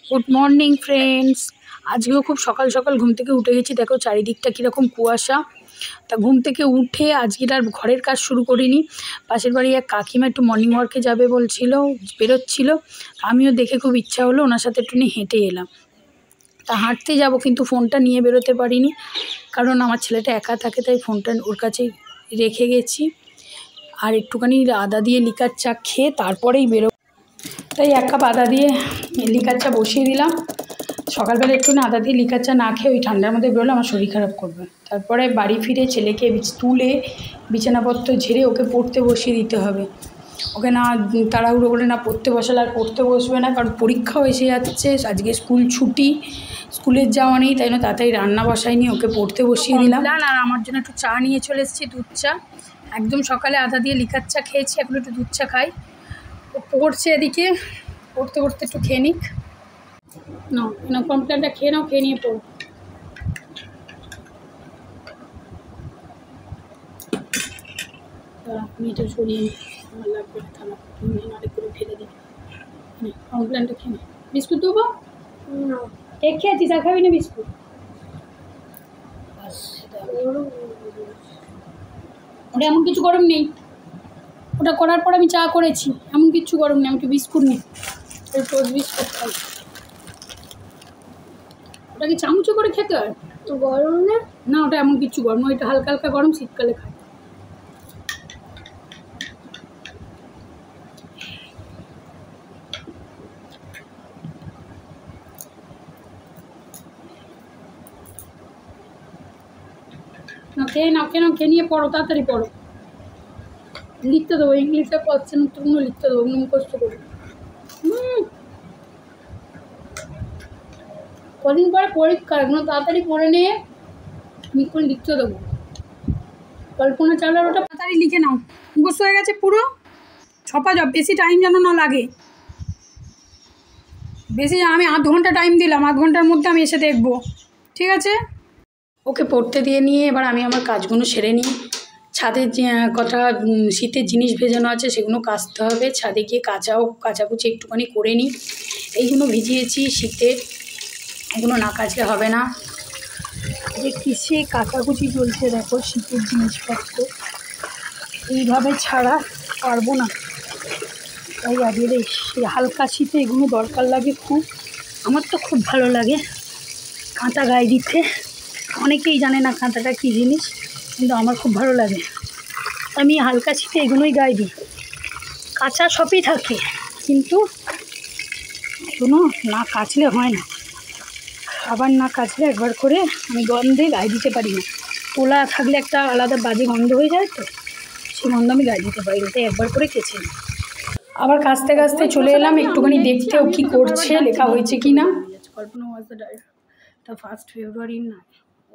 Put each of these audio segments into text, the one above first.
Good morning friends. আজকেও খুব সকাল সকাল ঘুম থেকে উঠে গেছি। দেখো চারিদিকটা কীরকম কুয়াশা। তা ঘুম থেকে উঠে আজকের আর ঘরের কাজ শুরু করিনি। পাশের বাড়ি এক কাকিমা একটু মর্নিং ওয়ার্কে যাবে বলছিল, বেরোচ্ছিল। আমিও দেখে খুব ইচ্ছা হলো, ওনার সাথে একটুখানি হেঁটে এলাম। তা হাঁটতে যাব, কিন্তু ফোনটা নিয়ে বেরোতে পারিনি, কারণ আমার ছেলেটা একা থাকে, তাই ফোনটা ওর কাছে রেখে গেছি। আর একটুখানি আদা দিয়ে লিকার চা খেয়ে তারপরেই বেরো। তাই 1 কাপ আদা দিয়ে লিকার চা বসিয়ে দিলাম। সকালবেলা একটু আদা দিয়ে লিকার চা না খেয়ে ওই ঠান্ডার মধ্যে বেরোলে আমার শরীর খারাপ করবে। তারপরে বাড়ি ফিরে ছেলেকে তুলে বিছানাপত্র ঝেড়ে ওকে পড়তে বসিয়ে দিতে হবে। ওকে না তাড়াহুড়ো করে না পড়তে বসালে আর পড়তে বসবে না, কারণ পরীক্ষাও এসে যাচ্ছে। আজকে স্কুল ছুটি, স্কুলের যাওয়া নেই, তাই না তাড়াতাড়ি রান্না বসাইনি, ওকে পড়তে বসিয়ে দিলাম। আর আমার জন্য একটু চা নিয়ে চলে এসেছি, দুধ চা। একদম সকালে আদা দিয়ে লিকার চা খেয়েছি, এখন একটু দুধ চা খাই। ও পড়ছে এদিকে, পড়তে পড়তে একটু খেয়ে নিক। না কমপ্লেনটা খেয়ে নাও, খেয়ে নিয়ে পড়ো। আমি এটা সরিয়ে নিই, আমার লাগবে না, থালা আরেক করে ফেলে দিই। কমপ্লেনটা খেয়ে নি। বিস্কুট দেবো? কেক খেয়েছিস, আর খাবি না বিস্কুট? ওটা এমন কিছু গরম নেই, ওটা করার পর আমি চা করেছি, এমন কিছু গরম নেই। আমাকে বিস্কুট নেই, টোস্ট বিস্কুট খাই। ওটা কি চামচে করে খেতে হয়? তো গরম না, ওটা এমন কিছু গরম, ওইটা হালকা হালকা গরম, শীতকালে খাই। না খেয়ে নাও, খেয়ে নিয়ে পড়ো, তাড়াতাড়ি পড়ো। লিখতে দেবো, ইংলিশে কোশ্চেন উত্তরগুলো লিখতে দেবো, মুখস্থ করে। কদিন পরে পরীক্ষা, এগুলো তাড়াতাড়ি পড়ে নিয়ে আমি করে লিখতে দেবো। কল্পনা চাওলার ওটা তাড়াতাড়ি লিখে নাও, মুখস্থ হয়ে গেছে পুরো। ছপা যাও, বেশি টাইম যেন না লাগে। বেশি আমি 1/2 ঘন্টা টাইম দিলাম, 1/2 ঘন্টার মধ্যে আমি এসে দেখবো, ঠিক আছে? ওকে পড়তে দিয়ে নিয়ে এবার আমি আমার কাজগুলো সেরে নিই। ছাদের যে কটা শীতের জিনিস ভেজানো আছে সেগুলো কাচতে হবে। ছাদে গিয়ে কাচাকুচি একটুখানি করে নিই। এইগুলো ভিজিয়েছি শীতে, এগুলো না কাচলে হবে না। যে কিসে কাচাকুচি চলছে দেখো, শীতের জিনিসপত্র এইভাবে ছাড়া পারবো না। তাই আগে হালকা শীতে এগুলো দরকার লাগে খুব। আমার তো খুব ভালো লাগে কাঁথা গায়ে দিতে। অনেকেই জানে না কাঁথাটা কী জিনিস, কিন্তু আমার খুব ভালো লাগে। আমি হালকা শীতে এগুলোই গায়ে দিই। কাঁচা সবই থাকে, কিন্তু এগুলো না কাচলে হয় না। আবার না কাচলে একবার করে আমি গন্ধে গায়ে দিতে পারি না। তোলা থাকলে একটা আলাদা বাজে গন্ধ হয়ে যায়, তো সেই গন্ধ আমি গায়ে দিতে পারি না, তাই একবার করে কেচে নিই। আবার কাচতে কাচতে চলে এলাম একটুখানি দেখতে ও কী করছে, লেখা হয়েছে কি না। কল্পনা ওয়াজ দ্য 1st ফেব্রুয়ারি না,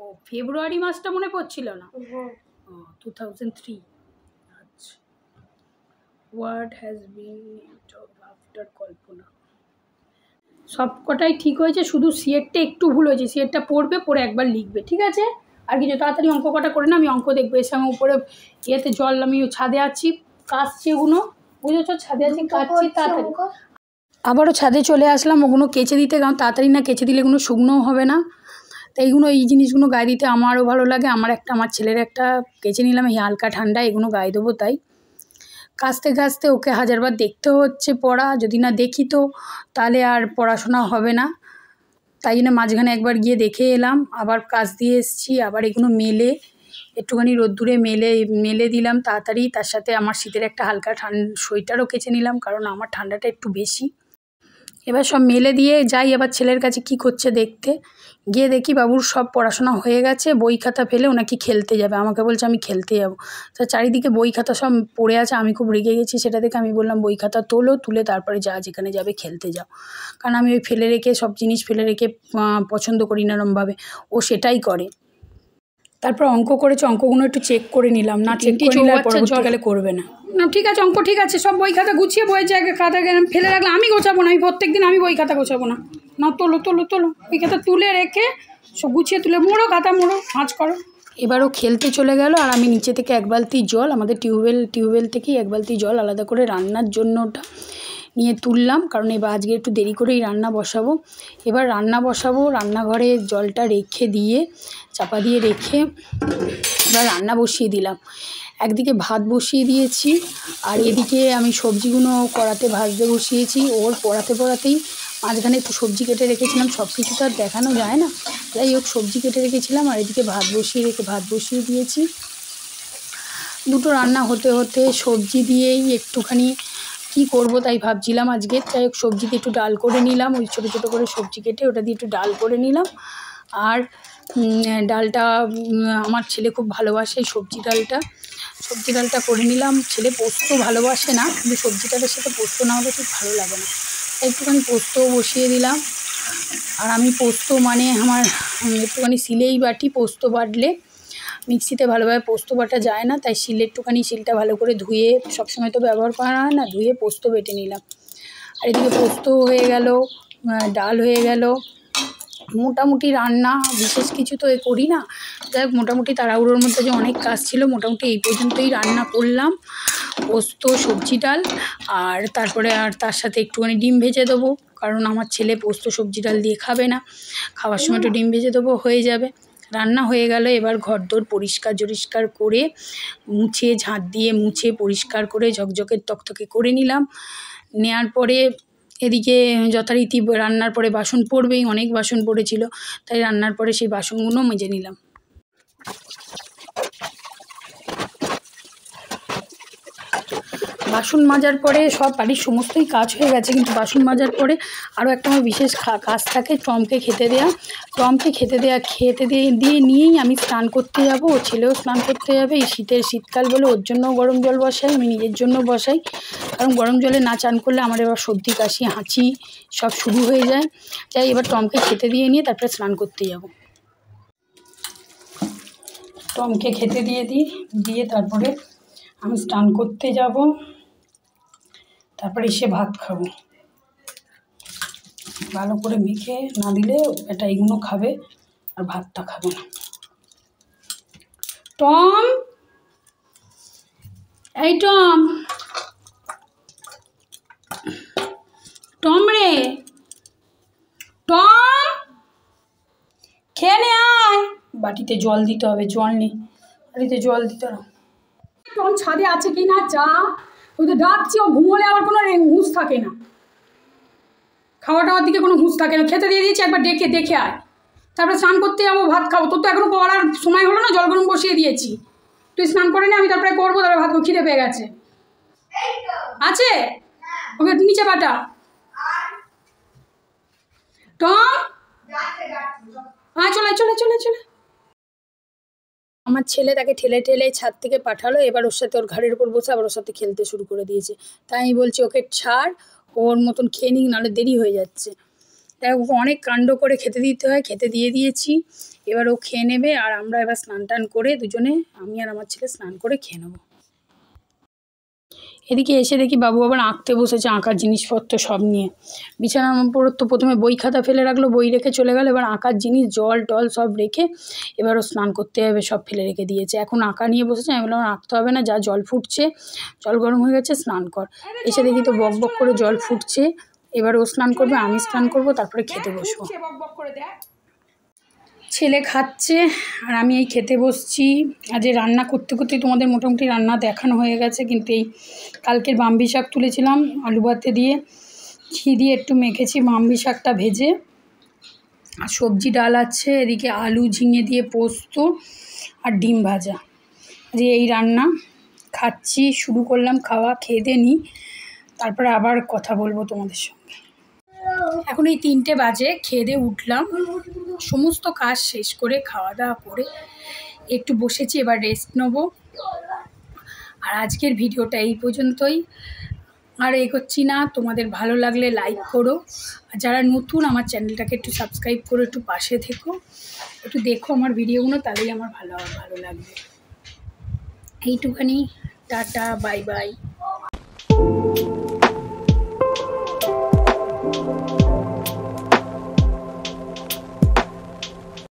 ও ফেব্রুয়ারি মাসটা মনে পড়ছিল না। 2003। আচ্ছা, হোয়াট হ্যাজ বিন আফটার কল্পনা। সব কটাই ঠিক হয়েছে, শুধু সিএরটা একটু ভুল হয়েছে। সিএরটা পড়বে, পড়ে একবার লিখবে, ঠিক আছে? আর কিছু তাড়াতাড়ি অঙ্ক কটা করে না, আমি অঙ্ক দেখবো। এসে আমি উপরে ইয়েতে জল, আমি ছাদে আছি, কাচছি ওগুলো, বুঝেছো? ছাদে আছি, কাচছি তাড়াতাড়ি। আবারও ছাদে চলে আসলাম ওগুলো কেচে দিতে, কারণ তাড়াতাড়ি না কেচে দিলে এগুলো শুকনোও হবে না। তাই এই জিনিসগুলো গায়ে দিতে আমারও ভালো লাগে। আমার ছেলের একটা কেচে নিলাম, এই হালকা ঠান্ডা, এগুলো গায়ে দেবো। তাই কাচতে কাচতে ওকে হাজারবার দেখতে হচ্ছে পড়া, যদি না দেখি তো তাহলে আর পড়াশোনা হবে না। তাই জন্য মাঝখানে একবার গিয়ে দেখে এলাম, আবার কাজ দিয়ে এসেছি। আবার এগুলো মেলে একটুখানি রোদ্দুরে মেলে দিলাম তাড়াতাড়ি। তার সাথে আমার শীতের একটা হালকা সোয়েটারও কেচে নিলাম, কারণ আমার ঠান্ডাটা একটু বেশি। এবার সব মেলে দিয়ে যাই আবার ছেলের কাছে কি করছে দেখতে। গিয়ে দেখি বাবুর সব পড়াশোনা হয়ে গেছে, বই খাতা ফেলে ওনাকে খেলতে যাবে। আমাকে বলছে আমি খেলতে যাবো। তো চারিদিকে বই খাতা সব পড়ে আছে, আমি খুব রেগে গেছি। সেটা দেখে আমি বললাম বই খাতা তুলে তারপরে যেখানে যাবে খেলতে যাও। কারণ আমি ওই ফেলে রেখে সব জিনিস ফেলে রেখে পছন্দ করি না এরমভাবে, ও সেটাই করে। তারপর অঙ্ক করেছে, অঙ্কগুলো একটু চেক করে নিলাম, না চেক করে নিলে পরবর্তীকালে করবে না। না ঠিক আছে, অঙ্ক ঠিক আছে, সব বই খাতা গুছিয়ে বইয়ের জায়গায় খাতা ফেলে রাখলে আমি গোছাবো না। আমি প্রত্যেকদিন আমি বই খাতা গোছাবো না। না তোলো বই খাতা তুলে রেখে সব গুছিয়ে তুলে মোড়ো, খাতা মোড়ো, ভাঁজ করো। এবারও খেলতে চলে গেল। আর আমি নিচে থেকে 1 বালতি জল, আমাদের টিউবওয়েল থেকেই 1 বালতি জল আলাদা করে রান্নার জন্য ওটা নিয়ে তুললাম, কারণ এবার আজকে একটু দেরি করেই রান্না বসাবো। এবার রান্না বসাবো, রান্নাঘরে জলটা রেখে দিয়ে চাপা দিয়ে রেখে এবার রান্না বসিয়ে দিলাম। একদিকে ভাত বসিয়ে দিয়েছি, আর এদিকে আমি সবজিগুলো কড়াতে ভাজতে বসিয়েছি। ওর পড়াতেই মাঝখানে একটু সবজি কেটে রেখেছিলাম, সব কিছু তো আর দেখানো যায় না, যাই হোক সবজি কেটে রেখেছিলাম। আর এদিকে ভাত বসিয়ে দিয়েছি। দুটো রান্না হতে হতে সবজি দিয়েই একটুখানি কি করব তাই ভাবছিলাম আজকে। যাই হোক সবজিতে একটু ডাল করে নিলাম, ওই ছোটো ছোটো করে সবজি কেটে ওটা দিয়ে একটু ডাল করে নিলাম। আর ডালটা আমার ছেলে খুব ভালোবাসে, সবজি ডালটা করে নিলাম। ছেলে পোস্ত ভালোবাসে না, কিন্তু সবজি ডালের সাথে পোস্ত না হলে ঠিক ভালো লাগে না, একটুখানি পোস্তও বসিয়ে দিলাম। আর আমি পোস্ত মানে আমার একটুখানি শিলেই বাটি, পোস্ত বাটলে মিক্সিতে ভালোভাবে পোস্ত বাটা যায় না, তাই শিলটা ভালো করে ধুয়ে, সবসময় তো ব্যবহার করা হয় না, ধুয়ে পোস্ত বেটে নিলাম। আর এদিকে পোস্ত হয়ে গেল, ডাল হয়ে গেল, মোটামুটি রান্না বিশেষ কিছু তো করি না। যাই হোক মোটামুটি তাড়াহুড়োর মধ্যে যে অনেক কাজ ছিল, মোটামুটি এই পর্যন্তই রান্না করলাম। পোস্ত, সবজি, ডাল, আর তারপরে আর তার সাথে একটুখানি ডিম ভেজে দেবো, কারণ আমার ছেলে পোস্ত সবজি ডাল দিয়ে খাবে না, খাওয়ার সময় একটু ডিম ভেজে দেবো, হয়ে যাবে। রান্না হয়ে গেল। এবার ঘরদোর পরিষ্কার করে মুছে, ঝাঁট দিয়ে মুছে পরিষ্কার করে ঝকঝকে তকতকে করে নিলাম। নেওয়ার পরে এদিকে যথারীতি রান্নার পরে বাসন পড়বেই, অনেক বাসন পড়েছিল, তাই রান্নার পরে সেই বাসনগুলো মেজে নিলাম। বাসন মাজার পরে সব বাড়ির সমস্তই কাজ হয়ে গেছে, কিন্তু বাসন মাজার পরে আরও একটা আমার বিশেষ কাজ থাকে, টমকে খেতে দেওয়া। খেতে দিয়ে নিয়েই আমি স্নান করতে যাব, ও ছেলেও স্নান করতে যাবে। এই শীতকাল বলে ওর জন্য গরম জল বসাই, আমি নিজের জন্য বসাই, কারণ গরম জলে না চান করলে আমার এবার সর্দি কাশি হাঁচি সব শুরু হয়ে যায়। তাই এবার টমকে খেতে দিয়ে নিয়ে তারপরে স্নান করতে যাব। টমকে খেতে দিয়ে তারপরে আমি স্নান করতে যাব, তারপরে এসে ভাত খাবো। ভালো করে মেখে না দিলে এটা এইগুলো খাবে আর ভাতটা খাবে না। টম, এই টম রে, টম খেয়ে নে আয়। বাটিতে জল দিতে হবে, জল নেই, বাড়িতে জল দিতে হবে। টম ছাদে আছে কি না যা, ওই তো ডাকছি, ও ঘুমোলে আবার কোনো হুঁশ থাকে না, খাওয়া টাওয়ার দিকে কোনো হুঁশ থাকে না। খেতে দিয়ে দিয়েছি, একবার দেখে আয়, তারপরে স্নান করতে যাবো, ভাত খাবো। তোর তো এখনো করার সময় হলো না, জল গরম বসিয়ে দিয়েছি, তুই স্নান করে নে, আমি তারপরে করবো, তারপরে ভাত খিদে পেয়ে গেছে। আছে ওকে নিচে পাঠা। টম চলে। আমার ছেলে তাকে ঠেলে ছাদ থেকে পাঠালো, এবার ওর সাথে ওর ঘাড়ের উপর বসে আবার ওর সাথে খেলতে শুরু করে দিয়েছে। তাই আমি বলছি ওকে ছাড়, ওর মতন খেয়ে নিক, নাহলে দেরি হয়ে যাচ্ছে। তাই ওকে অনেক কাণ্ড করে খেতে দিতে হয়, খেতে দিয়ে দিয়েছি। এবার ও খেয়ে নেবে, আর আমরা এবার স্নান টান করে দুজনে, আমি আর আমার ছেলে স্নান করে খেয়ে নেবো। এদিকে এসে দেখি বাবু আবার আঁকতে বসেছে, আঁকার জিনিসপত্র সব নিয়ে। বিছানার উপর তো প্রথমে বই খাতা ফেলে রাখলো, বই রেখে চলে গেল। এবার আঁকার জিনিস, জল টল সব রেখে এবারও স্নান করতে হবে, সব ফেলে রেখে দিয়েছে। এখন আঁকা নিয়ে বসেছে, আমি বললাম আঁকতে হবে না, যা জল ফুটছে, জল গরম হয়ে গেছে, স্নান কর। এসে দেখি তো বক বক করে জল ফুটছে। এবার ও স্নান করবে, আমি স্নান করবো, তারপরে খেতে বসবো। ছেলে খাচ্ছে আর আমি এই খেতে বসছি। আজ রান্না করতে তোমাদের মোটামুটি রান্না দেখানো হয়ে গেছে, কিন্তু এই কালকের বাম্বি শাক তুলেছিলাম আলু ভাতে দিয়ে, ঘি দিয়ে একটু মেখেছি বাম্বি শাকটা ভেজে, আর সবজি ডাল আছে, এদিকে আলু ঝিঙে দিয়ে পোস্ত আর ডিম ভাজা। যে এই রান্না খাচ্ছি, শুরু করলাম খাওয়া, খেয়ে দিয়ে নিই, তারপরে আবার কথা বলবো তোমাদের সঙ্গে। এখন এই 3টে বাজে, খেয়ে দিয়ে উঠলাম, সমস্ত কাজ শেষ করে খাওয়া দাওয়া করে একটু বসেছি, এবার রেস্ট নেব। আর আজকের ভিডিওটা এই পর্যন্তই, আর এগোচ্ছি না। তোমাদের ভালো লাগলে লাইক করো, আর যারা নতুন আমার চ্যানেলটাকে একটু সাবস্ক্রাইব করো, একটু পাশে থেকো, একটু দেখো আমার ভিডিওগুলো, তাহলেই আমার ভালো লাগবে। এইটুখানি, টাটা, বাই বাই।